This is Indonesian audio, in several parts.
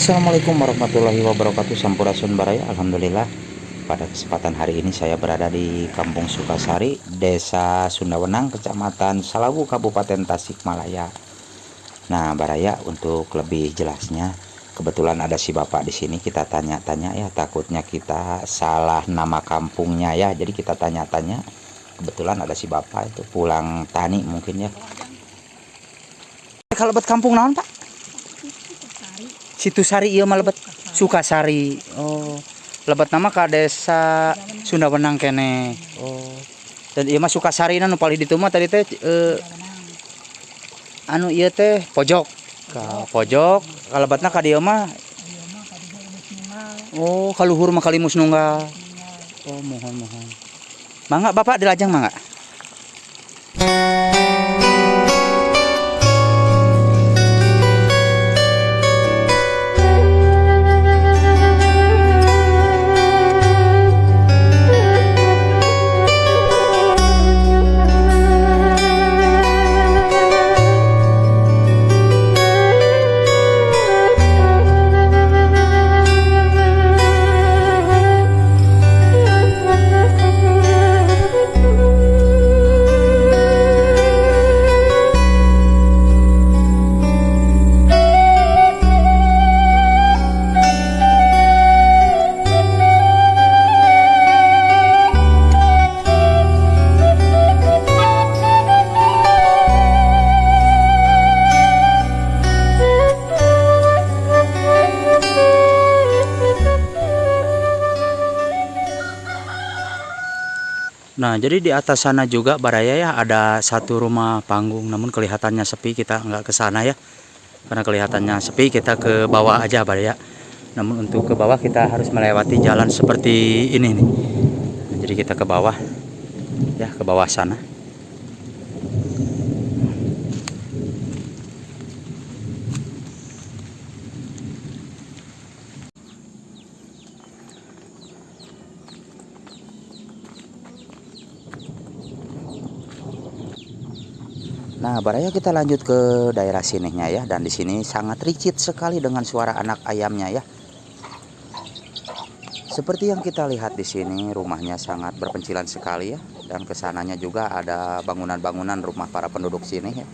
Assalamualaikum warahmatullahi wabarakatuh. Sampurasun Baraya. Alhamdulillah, pada kesempatan hari ini saya berada di Kampung Sukasari, Desa Sundawenang, Kecamatan Salawu, Kabupaten Tasikmalaya. Nah Baraya, untuk lebih jelasnya, kebetulan ada si bapak di sini, kita tanya-tanya ya, takutnya kita salah nama kampungnya ya, jadi kita tanya-tanya. Kebetulan ada si bapak itu pulang tani mungkin ya. Kalau buat kampung naon Pak? Situsari iya mah lebet Sukasari. Oh, lebet nama ka Desa Sundawenang kene. Oh. Dan ieu mah Sukasari na nu paling ditu mah tadi teh anu ieu teh pojok. Ka pojok, kalebetna ka dieu mah oh, kaluhur mah Kalimus Nunggal. Oh, mohon. Mangga Bapak dilajang mangga. Nah, jadi di atas sana juga Baraya ya ada satu rumah panggung, namun kelihatannya sepi, kita nggak ke sana ya. Karena kelihatannya sepi, kita ke bawah aja Baraya. Namun untuk ke bawah kita harus melewati jalan seperti ini nih. Nah, jadi kita ke bawah ya, ke bawah sana. Nah, Baraya kita lanjut ke daerah sininya ya, dan di sini sangat ricit sekali dengan suara anak ayamnya ya. Seperti yang kita lihat di sini, rumahnya sangat berpencilan sekali ya, dan kesananya juga ada bangunan-bangunan rumah para penduduk sini ya.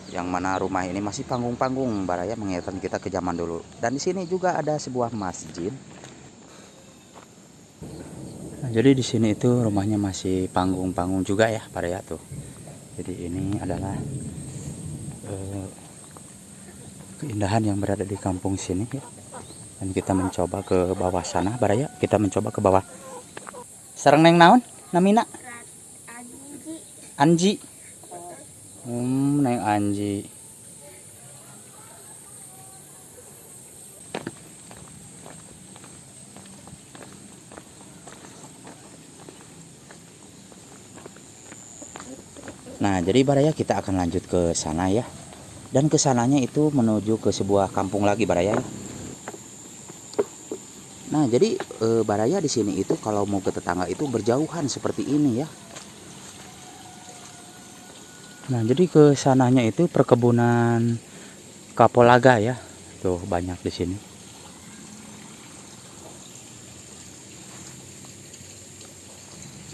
Yang mana rumah ini masih panggung-panggung Baraya, mengingatkan kita ke zaman dulu. Dan di sini juga ada sebuah masjid. Nah, jadi di sini itu rumahnya masih panggung-panggung juga ya Baraya tuh. Jadi ini adalah keindahan yang berada di kampung sini ya. Dan kita mencoba ke bawah sana Baraya, kita mencoba ke bawah. Sareng neng naon namina? Anji. Neng Anji. Nah, jadi Baraya kita akan lanjut ke sana ya. Dan ke sananya itu menuju ke sebuah kampung lagi Baraya ya. Nah, jadi Baraya di sini itu kalau mau ke tetangga itu berjauhan seperti ini ya. Nah, jadi ke sananya itu perkebunan kapulaga ya. Tuh banyak di sini.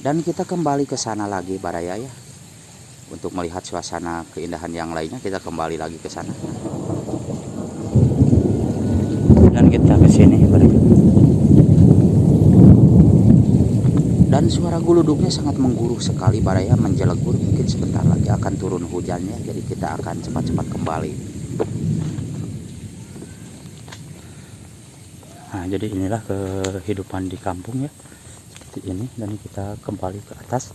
Dan kita kembali ke sana lagi Baraya ya. Untuk melihat suasana keindahan yang lainnya, kita kembali lagi ke sana. Dan kita ke sini Baraya. Dan suara guludugnya sangat menggurui sekali Baraya, menjelegur. Mungkin sebentar lagi akan turun hujannya, jadi kita akan cepat-cepat kembali. Nah, jadi inilah kehidupan di kampung ya, seperti ini. Dan kita kembali ke atas.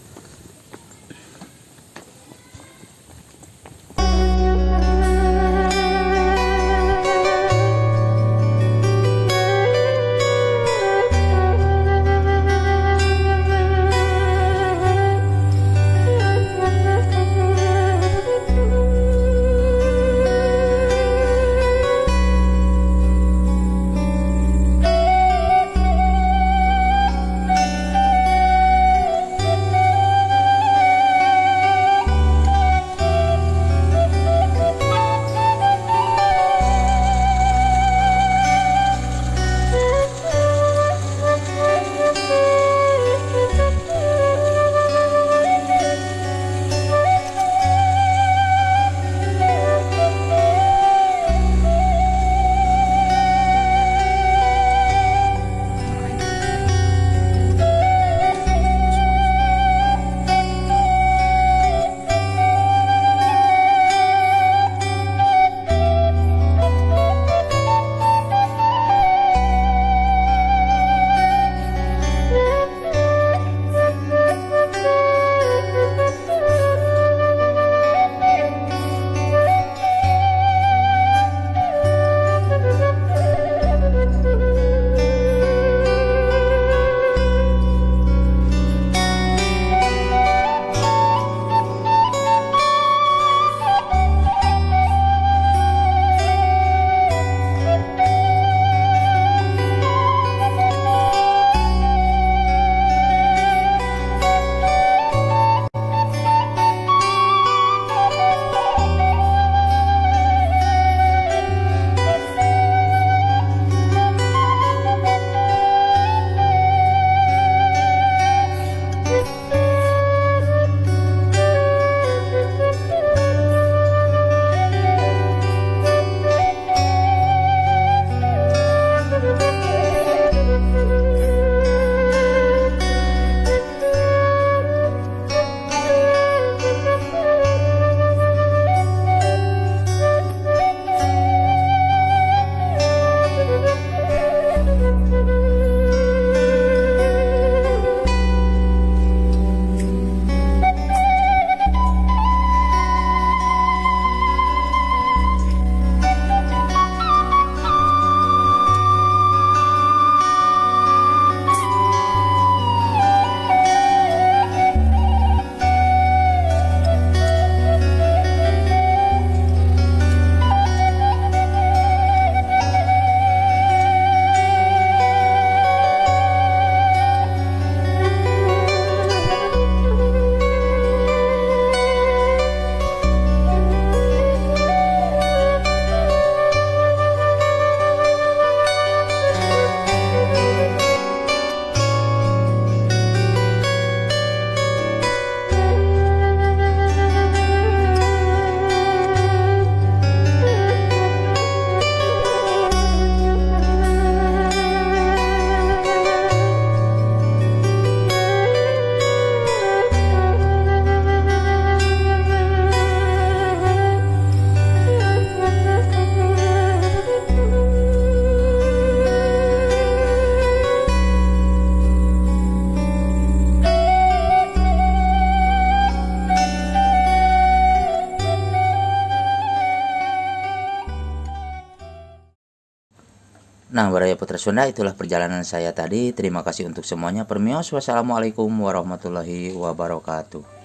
Nah, Baraya Putra Sunda, itulah perjalanan saya tadi. Terima kasih untuk semuanya. Permios, wassalamualaikum warahmatullahi wabarakatuh.